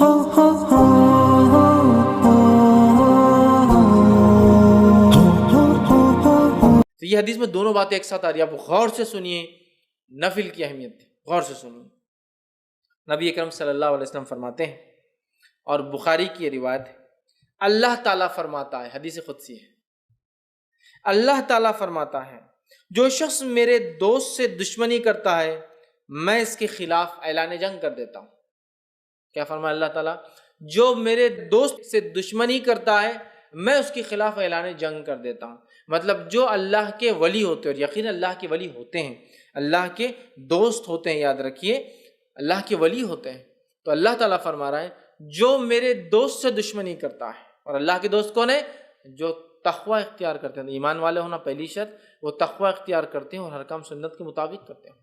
تو یہ حدیث میں دونوں باتیں ایک ساتھ آ رہی ہیں، آپ غور سے سنیے نفل کی اہمیت، غور سے سنیے۔ نبی اکرم صلی اللہ علیہ وسلم فرماتے ہیں، اور بخاری کی یہ روایت ہے، اللہ تعالیٰ فرماتا ہے، حدیث قدسی ہے، اللہ تعالیٰ فرماتا ہے جو شخص میرے دوست سے دشمنی کرتا ہے میں اس کے خلاف اعلان جنگ کر دیتا ہوں۔ کیا فرمایا اللہ تعالیٰ؟ جو میرے دوست سے دشمنی کرتا ہے میں اس کے خلاف اعلان جنگ کر دیتا ہوں۔ مطلب جو اللہ کے ولی ہوتے ہیں، اور یقین اللہ کے ولی ہوتے ہیں، اللہ کے دوست ہوتے ہیں، یاد رکھیے اللہ کے ولی ہوتے ہیں، تو اللہ تعالیٰ فرما رہا ہے جو میرے دوست سے دشمنی کرتا ہے، اور اللہ کے دوست کون ہے؟ جو تقوی اختیار کرتے ہیں، ایمان والے ہونا پہلی شرط، وہ تقوی اختیار کرتے ہیں اور ہر کام سنت کے مطابق کرتے ہیں،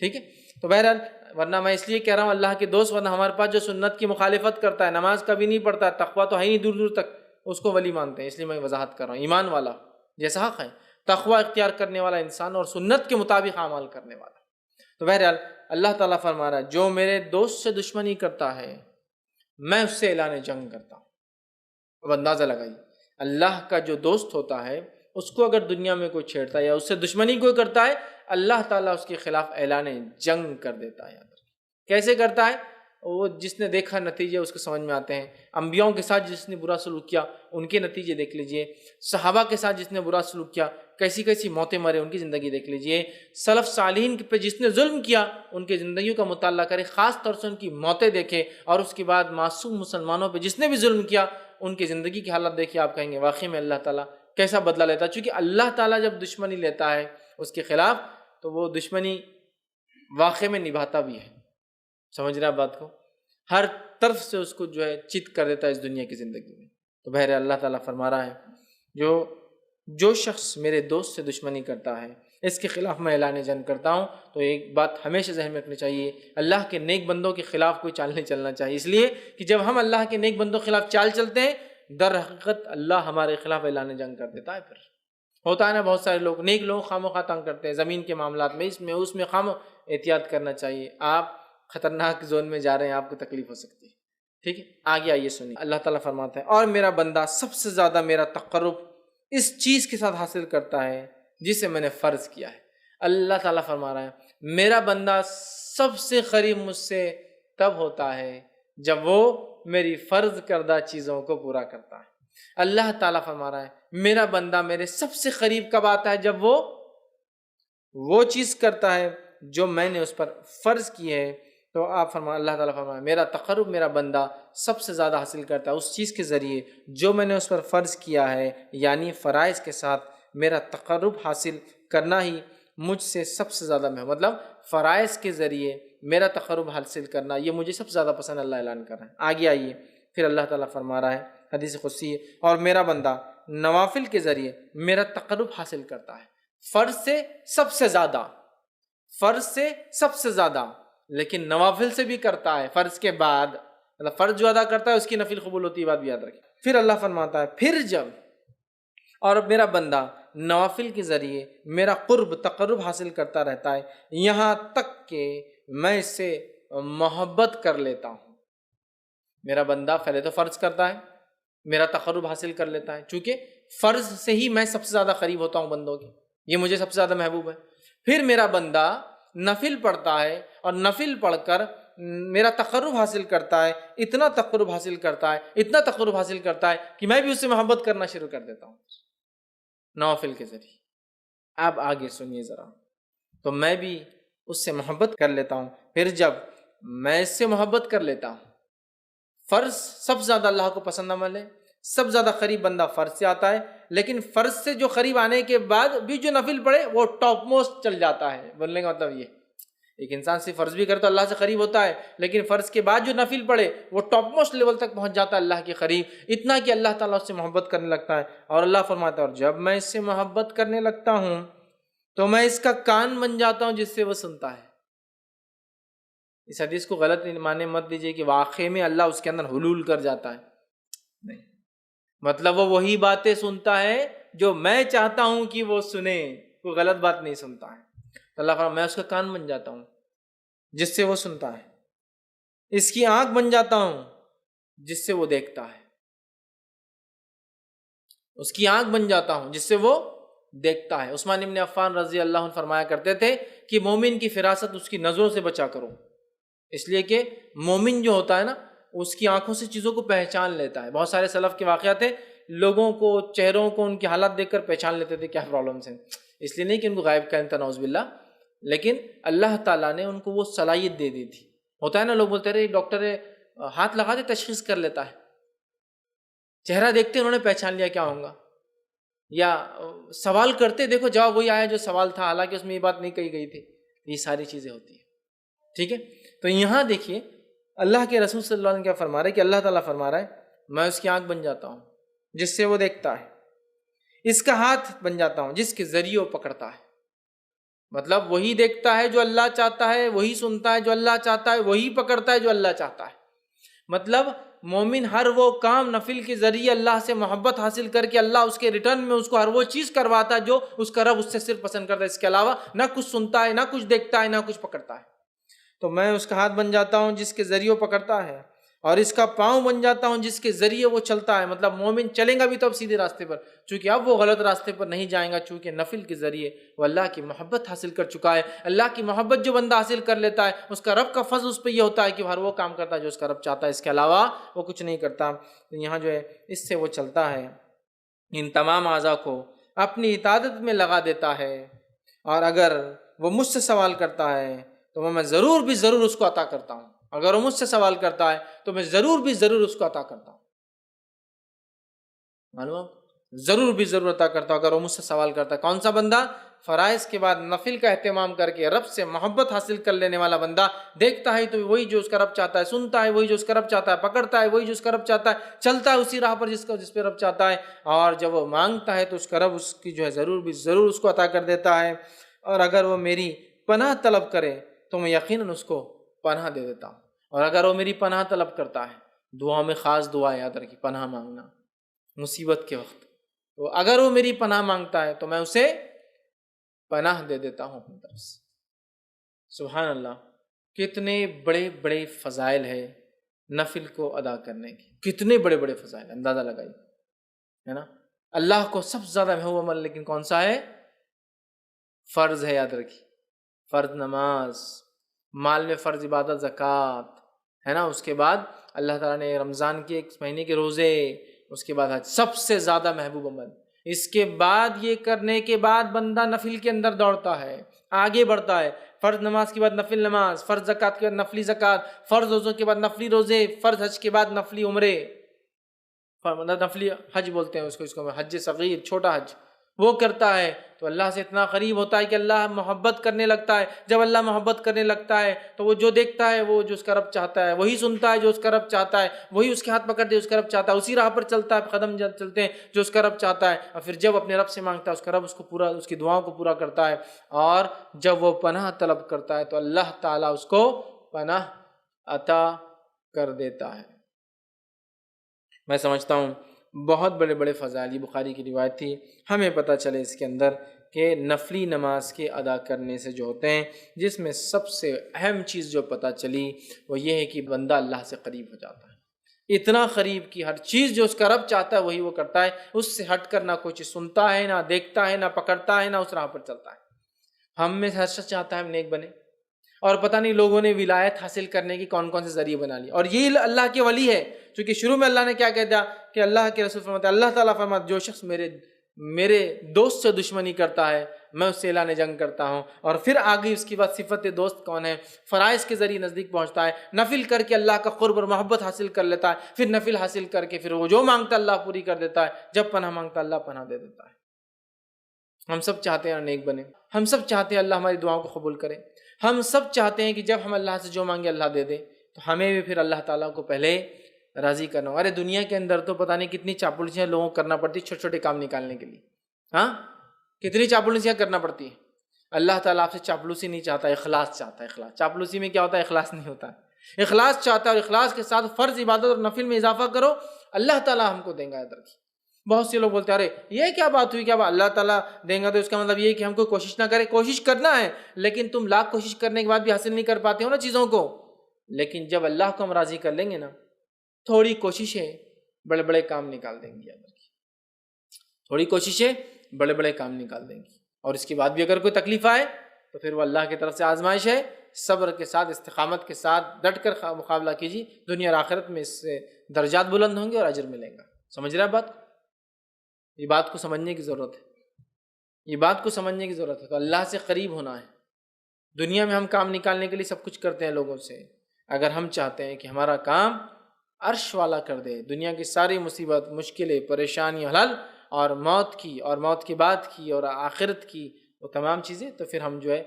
ٹھیک ہے؟ تو بہرحال ورنہ میں اس لیے کہہ رہا ہوں اللہ کے دوست، ورنہ ہمارے پاس جو سنت کی مخالفت کرتا ہے، نماز کبھی نہیں پڑھتا، تقوی تو ہے ہی نہیں دور دور تک، اس کو ولی مانتے ہیں، اس لیے میں وضاحت کر رہا ہوں۔ ایمان والا جیسا حق ہے، تقوی اختیار کرنے والا انسان اور سنت کے مطابق اعمال کرنے والا۔ تو بہرحال اللہ تعالیٰ فرما رہا ہے جو میرے دوست سے دشمنی کرتا ہے میں اس سے اعلان جنگ کرتا ہوں۔ اب اندازہ لگائیے، اللہ کا جو دوست ہوتا ہے اس کو اگر دنیا میں کوئی چھیڑتا ہے یا اس سے دشمنی کوئی کرتا ہے، اللہ تعالیٰ اس کے خلاف اعلان جنگ کر دیتا ہے۔ کیسے کرتا ہے؟ وہ جس نے دیکھا نتیجے اس کو سمجھ میں آتے ہیں۔ انبیاؤں کے ساتھ جس نے برا سلوک کیا ان کے نتیجے دیکھ لیجئے، صحابہ کے ساتھ جس نے برا سلوک کیا کیسی کیسی موتیں مرے ان کی زندگی دیکھ لیجئے، سلف صالحین پہ جس نے ظلم کیا ان کی زندگیوں کا مطالعہ کرے، خاص طور سے ان کی موتیں دیکھے، اور اس کے بعد معصوم مسلمانوں پہ جس نے بھی ظلم کیا ان کی زندگی کی حالت دیکھیے، آپ کہیں گے واقعی میں اللہ تعالیٰ کیسا بدلہ لیتا ہے۔ چونکہ اللہ تعالیٰ جب دشمنی لیتا ہے اس کے خلاف تو وہ دشمنی واقع میں نبھاتا بھی ہے، سمجھ رہے آپ بات کو؟ ہر طرف سے اس کو جو ہے چت کر دیتا ہے اس دنیا کی زندگی میں۔ تو بہرحال اللہ تعالیٰ فرما رہا ہے جو شخص میرے دوست سے دشمنی کرتا ہے اس کے خلاف میں اعلان جنگ کرتا ہوں۔ تو ایک بات ہمیشہ ذہن میں رکھنی چاہیے، اللہ کے نیک بندوں کے خلاف کوئی چال نہیں چلنا چاہیے، اس لیے کہ جب ہم اللہ کے نیک بندوں کے خلاف چال چلتے ہیں در حقیقت اللہ ہمارے خلاف اعلان جنگ کر دیتا ہے۔ پھر ہوتا ہے نا بہت سارے لوگ نیک لوگ خواہ تنگ کرتے ہیں زمین کے معاملات میں، اس میں احتیاط کرنا چاہیے، آپ خطرناک زون میں جا رہے ہیں، آپ کو تکلیف ہو سکتی ہے، ٹھیک ہے؟ آگے آئیے سنیے، اللہ تعالیٰ فرماتا ہے اور میرا بندہ سب سے زیادہ میرا تقرب اس چیز کے ساتھ حاصل کرتا ہے جسے میں نے فرض کیا ہے۔ اللہ تعالیٰ فرما رہا ہے میرا بندہ سب سے قریب مجھ سے تب ہوتا ہے جب وہ میری فرض کردہ چیزوں کو پورا کرتا ہے۔ اللہ تعالیٰ فرما رہا ہے میرا بندہ میرے سب سے قریب کب آتا ہے؟ جب وہ چیز کرتا ہے جو میں نے اس پر فرض کی ہے۔ تو آپ اللہ تعالیٰ فرمائے میرا تقرب میرا بندہ سب سے زیادہ حاصل کرتا ہے اس چیز کے ذریعے جو میں نے اس پر فرض کیا ہے، یعنی فرائض کے ساتھ میرا تقرب حاصل کرنا ہی مجھ سے سب سے زیادہ مطلب فرائض کے ذریعے میرا تقرب حاصل کرنا یہ مجھے سب سے زیادہ پسند اللہ اعلان کر رہا ہے۔ آگے آئیے پھر اللہ تعالیٰ فرما رہا ہے حدیث قدسی اور میرا بندہ نوافل کے ذریعے میرا تقرب حاصل کرتا ہے، فرض سے سب سے زیادہ، لیکن نوافل سے بھی کرتا ہے فرض کے بعد، مطلب فرض جو ادا کرتا ہے اس کی نفل قبول ہوتی ہے، بات بھی یاد رکھیں۔ پھر اللہ فرماتا ہے پھر جب اور میرا بندہ نوافل کے ذریعے میرا تقرب حاصل کرتا رہتا ہے یہاں تک کہ میں اس سے محبت کر لیتا ہوں۔ میرا بندہ پہلے تو فرض کرتا ہے، میرا تقرب حاصل کر لیتا ہے، چونکہ فرض سے ہی میں سب سے زیادہ قریب ہوتا ہوں بندوں کے، یہ مجھے سب سے زیادہ محبوب ہے۔ پھر میرا بندہ نفل پڑھتا ہے اور نفل پڑھ کر میرا تقرب حاصل کرتا ہے، اتنا تقرب حاصل کرتا ہے کہ میں بھی اس سے محبت کرنا شروع کر دیتا ہوں نوافل کے ذریعے۔ اب آگے سنیے ذرا، تو میں بھی اس سے محبت کر لیتا ہوں، پھر جب میں اس سے محبت کر لیتا ہوں، فرض سب سے زیادہ اللہ کو پسند عمل ہے، سب سے زیادہ قریب بندہ فرض سے آتا ہے، لیکن فرض سے جو قریب آنے کے بعد بھی جو نفل پڑھے وہ ٹاپ موسٹ چل جاتا ہے۔ بولنے کا مطلب یہ ایک انسان سے فرض بھی کرتا اللہ سے قریب ہوتا ہے، لیکن فرض کے بعد جو نفل پڑھے وہ ٹاپ موسٹ لیول تک پہنچ جاتا ہے اللہ کے قریب، اتنا کہ اللہ تعالیٰ اس سے محبت کرنے لگتا ہے۔ اور اللہ فرماتا ہے اور جب میں اس سے محبت کرنے لگتا ہوں تو میں اس کا کان بن جاتا ہوں جس سے وہ سنتا ہے۔ اس حدیث کو غلط معنی مت دیجیے کہ واقعے میں اللہ اس کے اندر حلول کر جاتا ہے، نہیں، مطلب وہ وہی باتیں سنتا ہے جو میں چاہتا ہوں کہ وہ سنے، کوئی غلط بات نہیں سنتا ہے۔ اللہ فرماتا ہے میں اس کا کان بن جاتا ہوں جس سے وہ سنتا ہے، اس کی آنکھ بن جاتا ہوں جس سے وہ دیکھتا ہے، اس کی آنکھ بن جاتا ہوں جس سے وہ دیکھتا ہے۔ عثمان ابن عفان رضی اللہ عنہ فرمایا کرتے تھے کہ مومن کی فراست اس کی نظروں سے بچا کرو، اس لیے کہ مومن جو ہوتا ہے نا اس کی آنکھوں سے چیزوں کو پہچان لیتا ہے۔ بہت سارے سلف کے واقعات ہیں، لوگوں کو، چہروں کو، ان کی حالت دیکھ کر پہچان لیتے تھے کیا پرابلمس ہیں، اس لیے نہیں کہ ان کو غائب کرتا نعوذ باللہ، لیکن اللہ تعالیٰ نے ان کو وہ صلاحیت دے دی تھی۔ ہوتا ہے نا، لوگ بولتے رہے ڈاکٹر ہاتھ لگا دے تشخیص کر لیتا ہے، چہرہ دیکھتے انہوں نے پہچان لیا کیا ہوگا، یا سوال کرتے دیکھو جواب وہی آیا جو سوال تھا، حالانکہ اس میں یہ بات نہیں کہی گئی تھی۔ یہ ساری چیزیں ہوتی ہیں، ٹھیک ہے۔ تو یہاں دیکھیے اللہ کے رسول صلی اللہ علیہ وسلم کیا فرما رہے ہیں کہ اللہ تعالیٰ فرما رہا ہے میں اس کی آنکھ بن جاتا ہوں جس سے وہ دیکھتا ہے، اس کا ہاتھ بن جاتا ہوں جس کے ذریعے وہ پکڑتا ہے۔ مطلب وہی دیکھتا ہے جو اللہ چاہتا ہے، وہی سنتا ہے جو اللہ چاہتا ہے، وہی پکڑتا ہے جو اللہ چاہتا ہے۔ مطلب مومن ہر وہ کام نفل کے ذریعے اللہ سے محبت حاصل کر کے اللہ اس کے ریٹرن میں اس کو ہر وہ چیز کرواتا ہے جو اس کا رب اس سے صرف پسند کرتا ہے، اس کے علاوہ نہ کچھ سنتا ہے، نہ کچھ دیکھتا ہے، نہ کچھ پکڑتا ہے۔ تو میں اس کا ہاتھ بن جاتا ہوں جس کے ذریعے وہ پکڑتا ہے، اور اس کا پاؤں بن جاتا ہوں جس کے ذریعے وہ چلتا ہے۔ مطلب مومن چلیں گا بھی تو اب سیدھے راستے پر، چونکہ اب وہ غلط راستے پر نہیں جائیں گا، چونکہ نفل کے ذریعے وہ اللہ کی محبت حاصل کر چکا ہے۔ اللہ کی محبت جو بندہ حاصل کر لیتا ہے، اس کا رب کا فضل اس پہ یہ ہوتا ہے کہ وہ ہر وہ کام کرتا ہے جو اس کا رب چاہتا ہے، اس کے علاوہ وہ کچھ نہیں کرتا۔ تو یہاں جو ہے اس سے وہ چلتا ہے، ان تمام اعضاء کو اپنی اطاعت میں لگا دیتا ہے، اور اگر وہ مجھ سے سوال کرتا ہے تو میں ضرور بھی ضرور اس کو عطا کرتا ہوں۔ اگر وہ مجھ سے سوال کرتا ہے تو میں ضرور بھی ضرور اس کو عطا کرتا ہوں، معلوم، ضرور بھی ضرور عطا کرتا ہوں اگر وہ مجھ سے سوال کرتا ہے۔ کون سا بندہ؟ فرائض کے بعد نفل کا اہتمام کر کے رب سے محبت حاصل کر لینے والا بندہ، دیکھتا ہے تو وہی جو اس کا رب چاہتا ہے، سنتا ہے وہی جو اس کا رب چاہتا ہے، پکڑتا ہے وہی جو اس کا رب چاہتا ہے، چلتا ہے اسی راہ پر جس پہ رب چاہتا ہے، اور جب وہ مانگتا ہے تو اس کا رب اس کی جو ہے ضرور بھی ضرور اس کو عطا کر دیتا ہے۔ اور اگر وہ میری پناہ طلب کرے تو میں یقیناً اس کو پناہ دے دیتا ہوں، اور اگر وہ میری پناہ طلب کرتا ہے، دعا میں خاص دعا یاد رکھی، پناہ مانگنا مصیبت کے وقت، تو اگر وہ میری پناہ مانگتا ہے تو میں اسے پناہ دے دیتا ہوں اپنی طرف سے۔ سبحان اللہ، کتنے بڑے بڑے فضائل ہے نفل کو ادا کرنے کی، کتنے بڑے بڑے فضائل، اندازہ لگائیے، ہے نا۔ اللہ کو سب سے زیادہ محبوب عمل لیکن کون سا ہے؟ فرض ہے، یاد رکھیے، فرض نماز، مال میں فرض عبادت زکوٰۃ، ہے نا۔ اس کے بعد اللہ تعالیٰ نے رمضان کے 1 مہینے کے روزے، اس کے بعد حج، سب سے زیادہ محبوب عمل۔ اس کے بعد یہ کرنے کے بعد بندہ نفل کے اندر دوڑتا ہے، آگے بڑھتا ہے۔ فرض نماز کے بعد نفل نماز، فرض زکوٰۃ کے بعد نفلی زکوٰۃ، فرض روزوں کے بعد نفلی روزے، فرض حج کے بعد نفلی عمرے، نفلی حج بولتے ہیں اس کو حج صغیر، چھوٹا حج، وہ کرتا ہے تو اللہ سے اتنا قریب ہوتا ہے کہ اللہ محبت کرنے لگتا ہے۔ جب اللہ محبت کرنے لگتا ہے تو وہ جو دیکھتا ہے وہ جو اس کا رب چاہتا ہے، وہی سنتا ہے جو اس کا رب چاہتا ہے، وہی اس کے ہاتھ پکڑتے اس کا رب چاہتا ہے، اسی راہ پر چلتا ہے، قدم چلتے ہیں جو اس کا رب چاہتا ہے، اور پھر جب اپنے رب سے مانگتا ہے اس کا رب اس کو پورا، اس کی دعاؤں کو پورا کرتا ہے۔ اور جب وہ پناہ طلب کرتا ہے تو اللہ تعالیٰ اس کو پناہ عطا کر دیتا ہے۔ میں سمجھتا ہوں بہت بڑے بڑے فضائل، بخاری کی روایت تھی، ہمیں پتہ چلے اس کے اندر کہ نفلی نماز کے ادا کرنے سے جو ہوتے ہیں، جس میں سب سے اہم چیز جو پتہ چلی وہ یہ ہے کہ بندہ اللہ سے قریب ہو جاتا ہے، اتنا قریب کہ ہر چیز جو اس کا رب چاہتا ہے وہی وہ کرتا ہے، اس سے ہٹ کر نہ کوئی چیز سنتا ہے، نہ دیکھتا ہے، نہ پکڑتا ہے، نہ اس راہ پر چلتا ہے۔ ہم میں ہر شخص چاہتا ہے ہم نیک بنے، اور پتہ نہیں لوگوں نے ولایت حاصل کرنے کی کون کون سے ذریعے بنا لیے، اور یہ اللہ کے ولی ہے، چونکہ شروع میں اللہ نے کیا کہہ دیا کہ اللہ کے رسول فرماتے ہیں، اللہ تعالیٰ فرماتے جو شخص میرے دوست سے دشمنی کرتا ہے میں اس سے اعلان جنگ کرتا ہوں، اور پھر آگے اس کی بات صفت دوست کون ہے، فرائض کے ذریعے نزدیک پہنچتا ہے، نفل کر کے اللہ کا قرب اور محبت حاصل کر لیتا ہے، پھر نفل حاصل کر کے پھر وہ جو مانگتا اللہ پوری کر دیتا ہے، جب پناہ مانگتا اللہ پناہ دے دیتا ہے۔ ہم سب چاہتے ہیں نیک بنے، ہم سب چاہتے ہیں اللہ ہماری دعاؤں کو قبول کرے، ہم سب چاہتے ہیں کہ جب ہم اللہ سے جو مانگے اللہ دے دے، تو ہمیں بھی پھر اللہ تعالیٰ کو پہلے راضی کرنا ہو۔ ارے دنیا کے اندر تو پتہ نہیں کتنی چاپلوسیاں لوگوں کو کرنا پڑتی چھوٹے چھوٹے کام نکالنے کے لیے، ہاں کتنی چاپلوسیاں کرنا پڑتی ہیں۔ اللہ تعالیٰ آپ سے چاپلوسی نہیں چاہتا، اخلاص چاہتا ہے۔ اخلاص، چاپلوسی میں کیا ہوتا ہے؟ اخلاص نہیں ہوتا ہے، اخلاص چاہتا ہے، اور اخلاص کے ساتھ فرض عبادت اور نفل میں اضافہ کرو، اللہ تعالیٰ ہم کو دیں گا۔ یاد رکھیے، بہت سے لوگ بولتے ہیں ارے یہ کیا بات ہوئی، کیا بات اللہ تعالیٰ دیں گا تو اس کا مطلب یہ کہ ہم کو کوشش نہ کریں۔ کوشش کرنا ہے، لیکن تم لاکھ کوشش کرنے کے بعد بھی حاصل نہیں کر پاتے ہو نا چیزوں کو، لیکن جب اللہ کو ہم راضی کر لیں گے نا تھوڑی کوششیں بڑے بڑے کام نکال دیں گی، یاد رکھیے، تھوڑی کوششیں بڑے بڑے کام نکال دیں گی۔ اور اس کے بعد بھی اگر کوئی تکلیف آئے تو پھر وہ اللہ کی طرف سے آزمائش ہے، صبر کے ساتھ، استقامت کے ساتھ ڈٹ کر مقابلہ کیجیے، دنیا اور آخرت میں اس سے درجات بلند ہوں گے اور اجر ملے گا۔ سمجھ رہے ہیں بات؟ یہ بات کو سمجھنے کی ضرورت ہے، یہ بات کو سمجھنے کی ضرورت ہے۔ تو اللہ سے قریب ہونا ہے۔ دنیا میں ہم کام نکالنے کے لیے سب کچھ کرتے ہیں لوگوں سے، اگر ہم چاہتے ہیں کہ ہمارا کام عرش والا کر دے، دنیا کی ساری مصیبت، مشکلیں، پریشانی حل، اور موت کی اور موت کے بعد کی اور آخرت کی وہ تمام چیزیں، تو پھر ہم جو ہے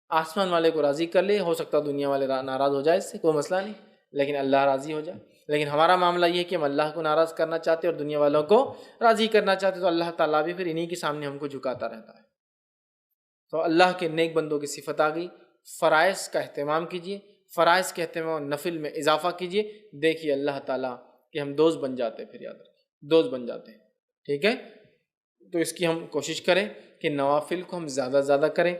آسمان والے کو راضی کر لیں۔ ہو سکتا ہے دنیا والے ناراض ہو جائے، اس سے کوئی مسئلہ نہیں، لیکن اللہ راضی ہو جائے۔ لیکن ہمارا معاملہ یہ ہے کہ ہم اللہ کو ناراض کرنا چاہتے ہیں اور دنیا والوں کو راضی کرنا چاہتے ہیں، تو اللہ تعالیٰ بھی پھر انہی کے سامنے ہم کو جھکاتا رہتا ہے۔ تو اللہ کے نیک بندوں کی صفت آ گئی۔ فرائض کا اہتمام کیجیے، فرائض کے اہتمام، نفل میں اضافہ کیجیے، دیکھیے اللہ تعالیٰ کہ ہم دوست بن جاتے ہیں، پھر یاد رکھیے دوست بن جاتے ہیں، ٹھیک ہے؟ تو اس کی ہم کوشش کریں کہ نوافل کو ہم زیادہ سے زیادہ کریں۔